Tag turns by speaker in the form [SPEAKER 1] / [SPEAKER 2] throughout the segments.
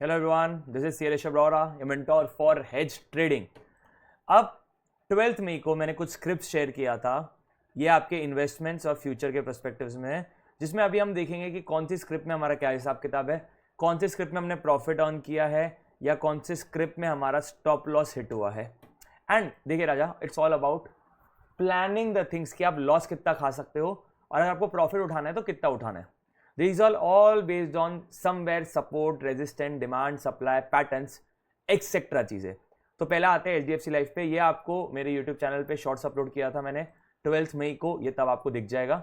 [SPEAKER 1] Hello everyone, this is C Arora, your mentor for hedge trading. अब 12th मई को मैंने कुछ स्क्रिप्ट शेयर किया था, ये आपके इन्वेस्टमेंट्स और फ्यूचर के पर्सपेक्टिव्स में है, जिसमें अभी हम देखेंगे कि कौन सी स्क्रिप्ट में हमारा क्या हिसाब किताब है, कौन सी स्क्रिप्ट में हमने प्रॉफिट अर्न किया है या कौन सी स्क्रिप्ट में हमारा स्टॉप लॉस हिट हुआ है। एंड देखिए राजा, it's all about planning the things कि आप लॉस कितना खा सकते हो और अगर आपको प्रॉफिट उठाना है तो कितना उठाना है। These are all based on somewhere support, resistance, demand, supply, patterns, etc. चीज़ें। तो पहला आते हैं HDFC लाइफ पे। ये आपको मेरे YouTube चैनल पे शॉर्ट्स अपलोड किया था मैंने 12th मई को, ये तब आपको दिख जाएगा।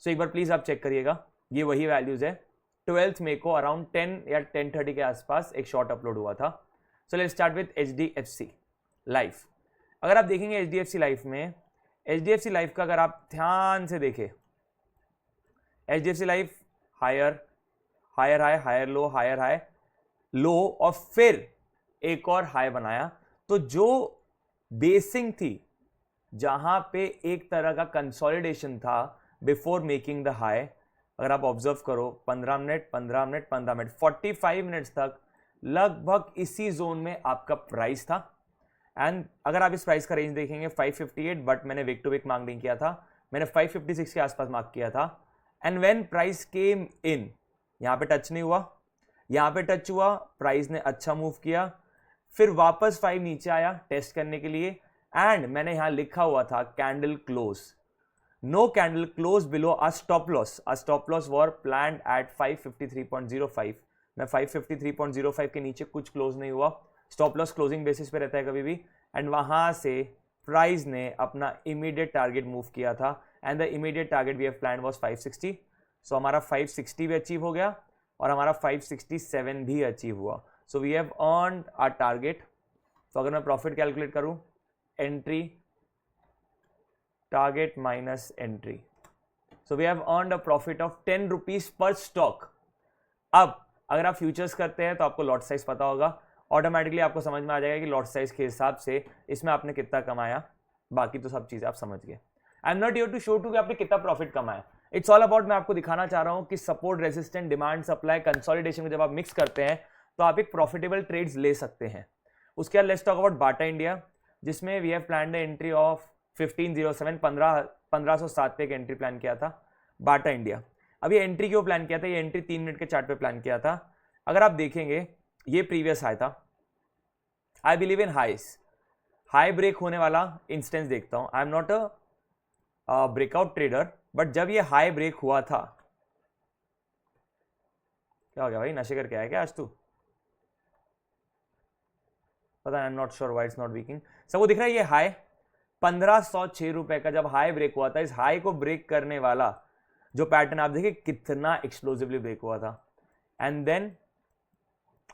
[SPEAKER 1] सो एक बार प्लीज़ आप चेक करिएगा, ये वही वैल्यूज़ है। 12th मई को अराउंड 10 या 10:30 के आसपास एक शॉर्ट अपलोड हुआ था। So let's start with HDFC life. अगर आप देखेंगे HDFC लाइफ में, HDFC लाइफ का अगर आप ध्यान से देखें, HDFC life higher higher high, higher low, higher high, low, और फिर एक और हाई बनाया। तो जो बेसिंग थी, जहां पे एक तरह का कंसोलिडेशन था बिफोर मेकिंग द हाई, अगर आप ऑब्जर्व करो 15 मिनट 15 मिनट 15 मिनट 45 मिनट्स तक लगभग इसी जोन में आपका प्राइस था। एंड अगर आप इस प्राइस का रेंज देखेंगे 558, बट मैंने विक टू विक मार्क नहीं किया था, मैंने 556 के आसपास मार्क किया था। एंड व्हेन प्राइस केम इन, यहां पे टच नहीं हुआ, यहां पे टच हुआ, प्राइस ने अच्छा मूव किया, फिर वापस 5 नीचे आया टेस्ट करने के लिए। एंड मैंने यहां लिखा हुआ था candle close, no candle close below a stop loss. A stop loss were planned at 553.05। मैं 553.05 के नीचे कुछ क्लोज नहीं हुआ। स्टॉप लॉस क्लोजिंग बेसिस पे रहता है कभी भी। एंड वहां से प्राइस ने अपना इमीडिएट टारगेट मूव किया था, and the immediate target we have planned was 560। So हमारा 560 भी अचीव हो गया और हमारा 567 भी अचीव हुआ। So we have earned our target. तो अगर मैं प्रॉफिट कैलकुलेट करूं, entry target minus entry, so we have earned a profit of 10 rupees per stock. अब अगर आप फ्यूचर्स करते हैं तो आपको लॉट साइज पता होगा, ऑटोमेटिकली आपको समझ में आ जाएगा कि लॉट साइज के हिसाब से इसमें आपने कितना कमाया। बाकी तो सब चीजें आप समझ गए। I am not here to show to कि आपने कितना प्रॉफिट कमाया। इट्स ऑल अबाउट, मैं आपको दिखाना चाह रहा हूं कि support, resistant, demand, supply, consolidation को जब आप मिक्स करते हैं तो आप एक प्रॉफिटेबल ट्रेड्स ले सकते हैं। उसके बाद let's talk about Bata India, जिसमें we have planned the entry of 1507, 1507 पे एक एंट्री प्लान किया था बाटा इंडिया। अब ये एंट्री क्यों प्लान किया था? ये एंट्री 3 मिनट के चार्ट पे प्लान किया था। अगर आप देखेंगे, ये प्रीवियस हाई था। आई बिलीव इन हाईस, हाई ब्रेक होने वाला इंस्टेंस देखता हूं। आई am not a breakout trader, but जब ये हाई ब्रेक हुआ था, क्या हो गया भाई, नशे करके आया क्या आज तू? पता, I am not sure why it's not working. सबको दिख रहा है ये हाई 1506 रुपए का जब हाई ब्रेक हुआ था, इस हाई को ब्रेक करने वाला जो पैटर्न आप देखिए कितना एक्सप्लोसिवली ब्रेक हुआ था। एंड देन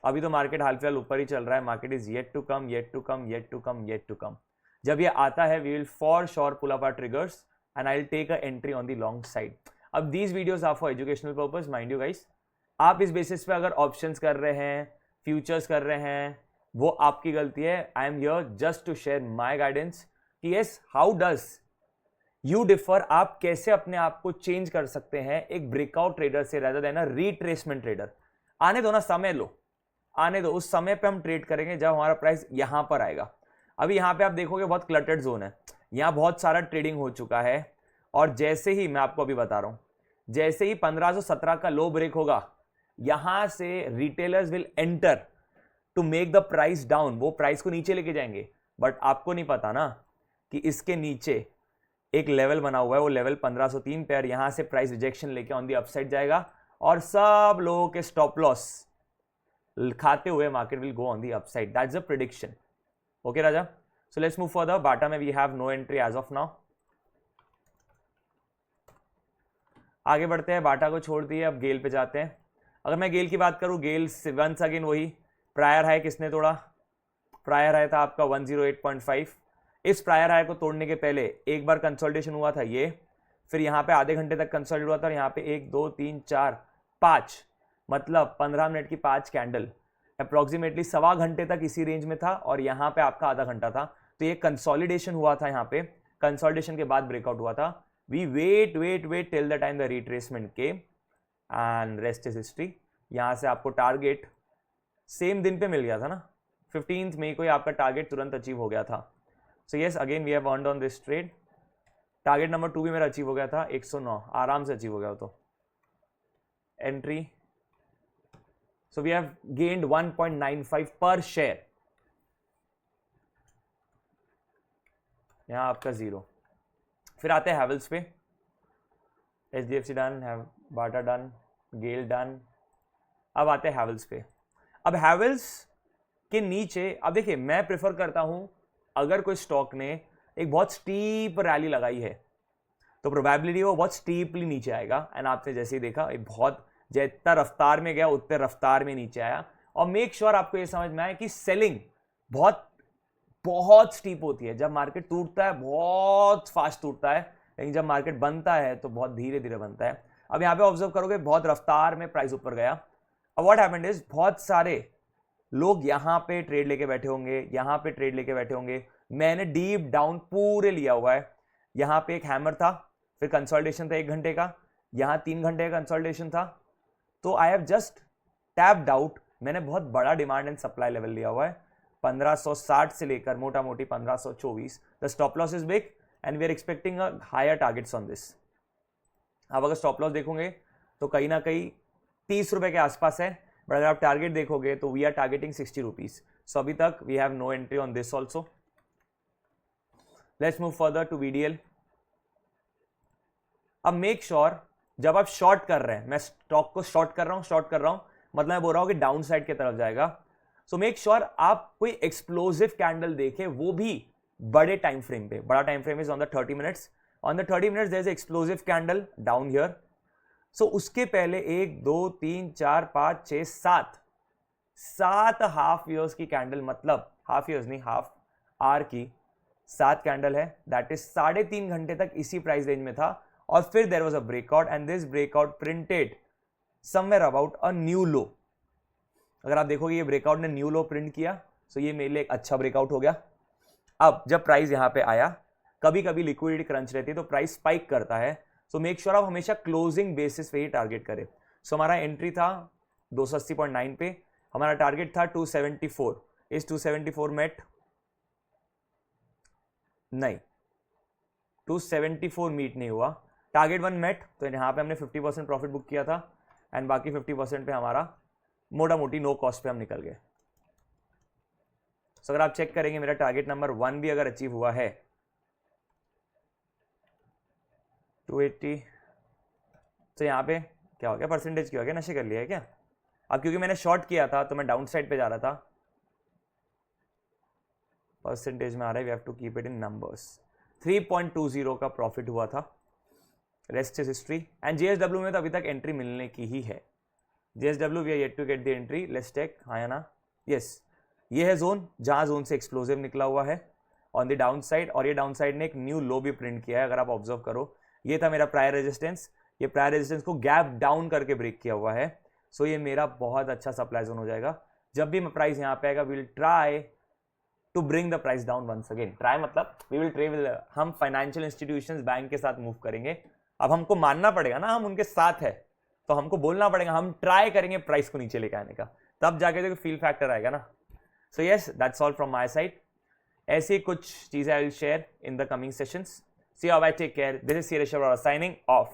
[SPEAKER 1] अभी तो मार्केट हाल फिलहाल ऊपर ही चल रहा है। Market is yet to come, yet to come, yet to come, yet to come. जब ये आता है, we will for sure pull up our triggers and I will take a entry on the long side. अब these videos are for educational purpose, mind you guys. आप इस basis पे अगर options कर रहे हैं, फ्यूचर्स कर रहे हैं, वो आपकी गलती है। I am here just to share my guidance कि yes, how does you differ, आप कैसे अपने आप को चेंज कर सकते हैं एक ब्रेकआउट ट्रेडर से रेदर देन अ रिट्रेसमेंट ट्रेडर। आने दो ना, समय लो, आने दो, उस समय पे हम ट्रेड करेंगे जब हमारा प्राइस यहां पर आएगा। अभी यहां पे आप देखोगे बहुत क्लटर्ड जोन है, यहां बहुत सारा ट्रेडिंग हो चुका है, और जैसे ही मैं आपको अभी बता रहा हूं, जैसे ही 1517 का लो ब्रेक होगा, यहां से retailers will enter to make the price down. वो प्राइस को नीचे लेके जाएंगे, बट आपको नहीं पता ना कि इसके नीचे एक लेवल बना हुआ है, वो लेवल 1503 पे, और यहां से प्राइस रिजेक्शन लेके ऑन दी अपसाइड जाएगा और सब लोगों के स्टॉप लॉस खाते हुए market will go on the upside. That's a prediction. Okay Raja, so let's move for the Bata में we have no entry as of now. आगे बढ़ते हैं, बाटा को छोड़ दिए, अब गेल पे जाते हैं। अगर मैं गेल की बात करूं, गेल वंस अगेन वही प्रायर हाई किसने तोड़ा? प्रायर हाई था आपका 108.5। इस प्रायर हाई को तोड़ने के पहले एक बार कंसोलिडेशन हुआ था ये, फिर यहां पे आधे घंटे तक कंसोलिडेट हुआ था, और यहां पे 1 2 3 4 5, मतलब 15 मिनट की 5 कैंडल, अप्रोक्सीमेटली सवा घंटे तक इसी रेंज में था, और यहां पे आपका आधा घंटा था। तो ये कंसोलिडेशन हुआ था, यहां पे कंसोलिडेशन के बाद ब्रेकआउट हुआ था। We wait wait wait till the time the retracement came and rest is history. यहां से आपको टारगेट सेम दिन पे मिल गया था ना, 15 मई को ही आपका टारगेट तुरंत अचीव हो गया था. So yes, again we have earned on this trade. Target number 2 भी मेरा अचीव हो गया था, 109 आराम से अचीव हो गया. तो entry, so we have gained 1.95 per share. यहां आपका 0. फिर आते हैं हैवेल्स पे. HDFC डन, बाटा डन, गेल डन. अब आते हैं हैवेल्स पे. अब हैवेल्स के नीचे, अब देखिए मैं प्रेफर करता हूं अगर कोई स्टॉक ने एक बहुत स्टीप रैली लगाई है तो प्रोबेबिलिटी वो बहुत स्टीपली नीचे आएगा. एंड आपने जैसे ही देखा एक बहुत जितना रफ्तार में गया उतने रफ्तार में नीचे आया. और मेक श्योर आपको ये समझ में आए कि सेलिंग बहुत बहुत स्टीप होती है. जब मार्केट टूटता है बहुत फास्ट टूटता है, लेकिन जब मार्केट बनता है तो बहुत धीरे धीरे बनता है. अब यहाँ पे ऑब्जर्व करोगे बहुत रफ्तार में प्राइस ऊपर गया. अब व्हाट हैपेंड इज बहुत सारे लोग यहाँ पे ट्रेड लेके बैठे होंगे, यहाँ पे ट्रेड लेके बैठे होंगे. मैंने डीप डाउन पूरे लिया हुआ है. यहाँ पे एक हैमर था, फिर कंसोलिडेशन था 1 घंटे का, यहाँ 3 घंटे का कंसोलिडेशन था. तो I have just tapped out. मैंने बहुत बड़ा डिमांड एंड सप्लाई लेवल लिया हुआ है, 1560 से लेकर मोटा मोटी 1524. The stop loss is big and we are expecting a higher targets on this. अब अगर स्टॉप लॉस देखोगे तो कहीं ना कहीं 30 रुपए के आसपास है, बट अगर आप टारगेट देखोगे तो we are targeting 60 rupees. So अभी तक we have no entry on this also. Let's move further to VDL. अब मेक श्योर जब आप शॉर्ट कर रहे हैं, मैं स्टॉक को शॉर्ट कर रहा हूं मतलब मैं बोल रहा हूं कि डाउन साइड की तरफ जाएगा. सो मेक श्योर आप कोई एक्सप्लोसिव कैंडल देखें, वो भी बड़े टाइम फ्रेम पे. बड़ा time frame is on the 30 minutes. On the 30 minutes there is explosive candle down here. So उसके पहले 1 2 3 4 5 6 7 हाफ ईयर्स की कैंडल, मतलब हाफ ईयर्स नहीं, हाफ आवर की 7 कैंडल है. दैट इज 3.5 घंटे तक इसी प्राइस रेंज में था. और फिर there was a breakout and this breakout printed somewhere about a new low. अगर आप देखोगे ये ब्रेकआउट ने न्यू लो प्रिंट किया, सो ये मेरे लिए एक अच्छा ब्रेकआउट हो गया. अब जब प्राइस यहां पे आया, कभी कभी लिक्विडिटी क्रंच रहती है तो प्राइस स्पाइक करता है. सो मेक श्योर आप हमेशा क्लोजिंग बेसिस पे ही टारगेट करें. सो हमारा एंट्री था 280.9 पे, हमारा टारगेट था 274. इस 274 मेट नहीं, 274 मीट नहीं हुआ. टारगेट 1 मेट, तो यहां पे हमने 50% प्रॉफिट बुक किया था एंड बाकी 50% पे हमारा मोटा मोटी नो कॉस्ट पे हम निकल गए. सो अगर आप चेक करेंगे मेरा टारगेट नंबर 1 भी अगर अचीव हुआ है 280, तो यहाँ पे क्या हो गया, परसेंटेज क्या हो गया, नशे कर लिया है क्या. अब क्योंकि मैंने शॉर्ट किया था तो मैं डाउन साइड पे जा रहा था. परसेंटेज में आ रहा है, we have to keep it in numbers. 3.20 का प्रॉफिट हुआ था. Rest is history. And JSW में तो अभी तक एंट्री मिलने की ही है. JSW we are yet to get the entry. Let's take, हाँ या ना, यस, ये है जोन जहां जोन से एक्सप्लोसिव निकला हुआ है ऑन द डाउन साइड. और ये डाउन साइड ने एक न्यू लो भी प्रिंट किया है. अगर आप ऑब्जर्व करो, ये था मेरा प्रायर रेजिस्टेंस. ये प्रायर रेजिस्टेंस को गैप डाउन करके ब्रेक किया हुआ है. सो ये मेरा बहुत अच्छा सप्लाई जोन हो जाएगा. जब भी प्राइस यहाँ पे आएगा, we will try to bring the price down once again. Try मतलब वी विल ट्रेवल, हम फाइनेंशियल इंस्टीट्यूशंस बैंक के साथ मूव करेंगे. अब हमको मानना पड़ेगा ना, हम उनके साथ है, तो हमको बोलना पड़ेगा हम ट्राई करेंगे प्राइस को नीचे लेके आने का, तब जाके देखो फील फैक्टर आएगा ना. So yes, that's all from my side. ऐसी कुछ चीजें I will share in the coming sessions. See how, bye, take care. This is C Rishabh Arora signing off.